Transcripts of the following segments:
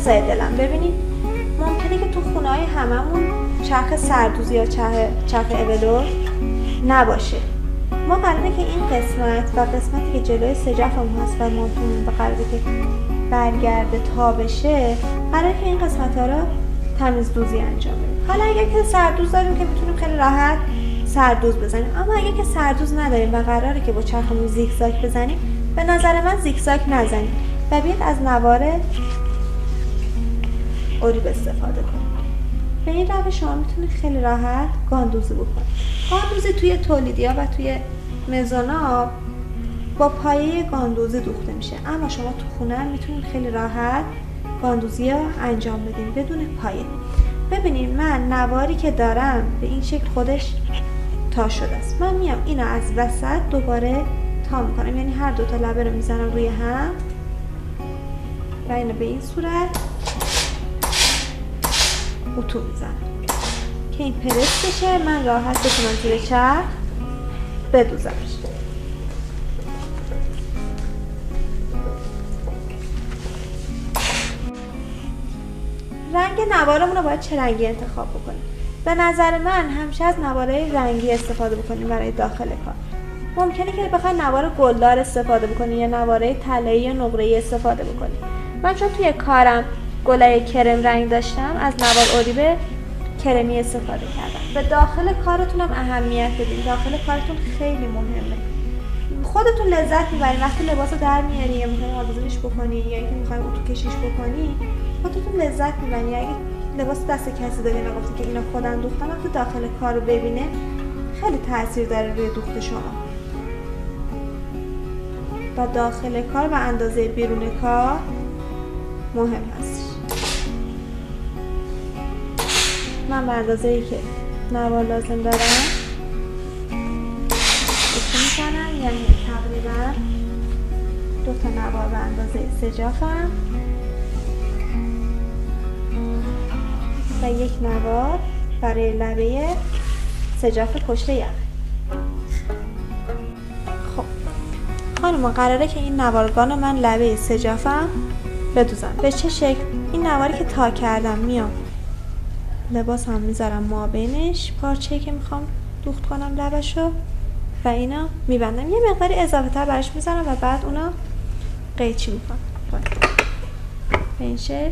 فضای دلم. ببینید ممکنه که تو خونه های هممون چرخ سردوزی یا چرخ اولور نباشه. ما قراره که این قسمت و قسمتی که جلوی سجافمون هست و مونتون به قراره که برگرده تا بشه، قراره که این قسمت ها رو تمیز دوزی انجام بدیم. حالا اگر که سردوز داریم که میتونیم خیلی راحت سردوز بزنیم، اما اگر که سردوز نداریم و قراره که با چرخمون زیگزاگ بزنیم، به نظر من زیگزاگ نزنیم و بیاید از نوار اوریب استفاده کنیم. به این روش شما میتونید خیلی راحت گاندوزی بکنید. گاندوزی توی تولیدیا و توی مزونا با پایه گاندوزی دوخته میشه، اما شما تو خونه میتونید خیلی راحت گاندوزی رو انجام بدین بدون پایه. ببینید من نواری که دارم به این شکل خودش تا شده است. من میام اینو از وسط دوباره تا میکنم، یعنی هر دو تا لبه رو میزنم روی هم و اینو به این صورت اتو میزنم که این پرس بشه، من راحت بتونم زیر چرخ بدوزمش. رنگ نوارمون رو باید چه رنگی انتخاب بکنیم؟ به نظر من همیشه از نوارای رنگی استفاده بکنیم برای داخل کار. ممکنه که بخواید نوار گلدار استفاده بکنید یا نوارای طلایی یا نقره‌ای استفاده بکنید. من چون توی کارم گلای کرم رنگ داشتم، از نوار اوریب کرمی استفاده کردم. به داخل کارتون هم اهمیت بدین. داخل کارتون خیلی مهمه. خودتون لذت میبرین وقتی لباسو در میاری یا میخواین آویزونش بکنی یا اینکه میخواین اتو کشیش بکنی، خودتون لذت میبرین. اگه لباس دست کسی دادین و گفتین که اینا خودم دوختم، وقتی داخل کار رو ببینه خیلی تاثیر داره روی دوخت شما. و داخل کار و اندازه بیرون کار مهم هست. من به اندازه‌ای که نوار لازم دارم اتو میزنم، یعنی تقریبا 2 تا نوار به اندازه سجافم و 1 نوار برای لبه سجاف پشت یقه. خب خانم قراره که این نوارگان من لبه سجافم بدوزم. به چه شکل؟ این نواری که تا کردم میام لباس هم میذارم مابینش پارچه‌ای که میخوام دوخت کنم لبشو و اینا میبندم، یه مقداری اضافه تر براش میذارم و بعد اونا قیچی میکنم به این شکل.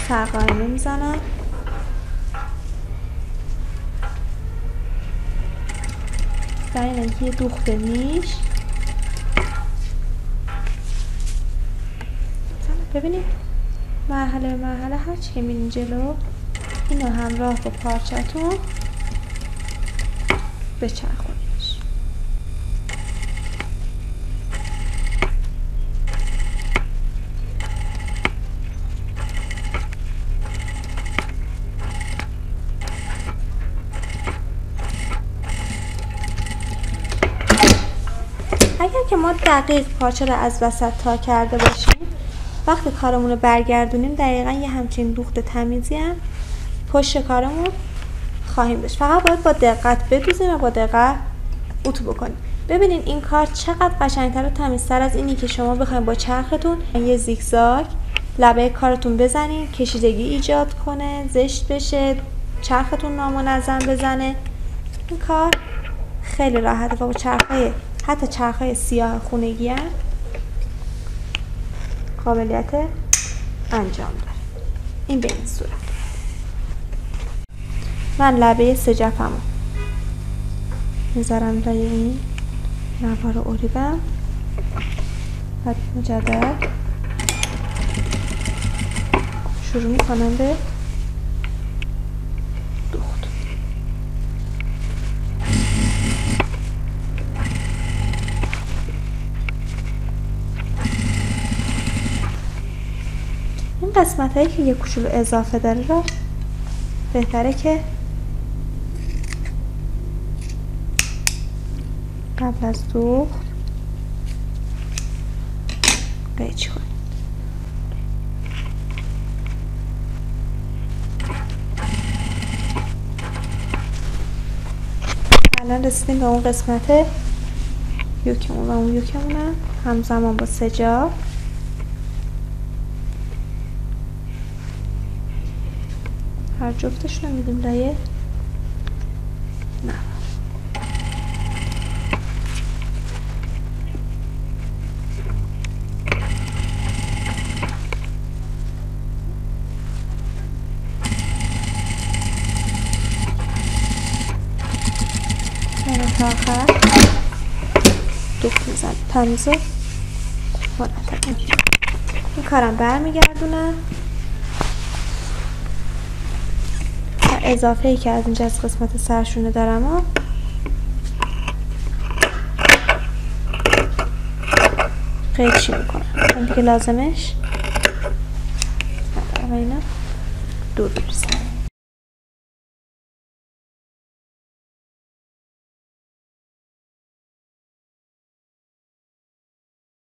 سرقائمه میزنم و این یه دوخت نیش. ببینید مرحله به مرحله هرچی که میرین جلو اینو همراه با پارچتون بچرخونیش. اگر که ما دقیق پارچه رو از وسط تا کرده باشیم، وقتی کارمون رو برگردونیم دقیقا یه همچین دوخت تمیزی هم پشت کارمون خواهیم داشت. فقط باید با دقت بدوزیم و با دقت اتو بکنیم. ببینین این کار چقدر قشنگتر و تمیزتر از اینی که شما بخواید با چرختون یه زیگزاگ لبه کارتون بزنین، کشیدگی ایجاد کنه، زشت بشه، چرختون نامنظم بزنه. این کار خیلی راحته و با چرخای حتی چرخای سیاه خونگی هم قابلیت انجام داره. این به این صورت. من لبه سجافمو میذارم روی این نوار اوریبم و مجدد شروع میکنم به دوخت. این قسمت هایی که یک کوچولو اضافه داره رو بهتره که قبل از دوخت قیچی کنید. الان رسیدیم به اون قسمت یوکمون و اون یوکمونم همزمان با سجا هر جفتشون رو میدیم لایه نه. تا آخر دوخت میزن تمیز و مرتب این کارم برمیگردونم. اضافه ای که از اینجا از قسمت سرشونه دارم و قیچی میکنم. این دیگه لازمش ندارم و اینا دور بریزم.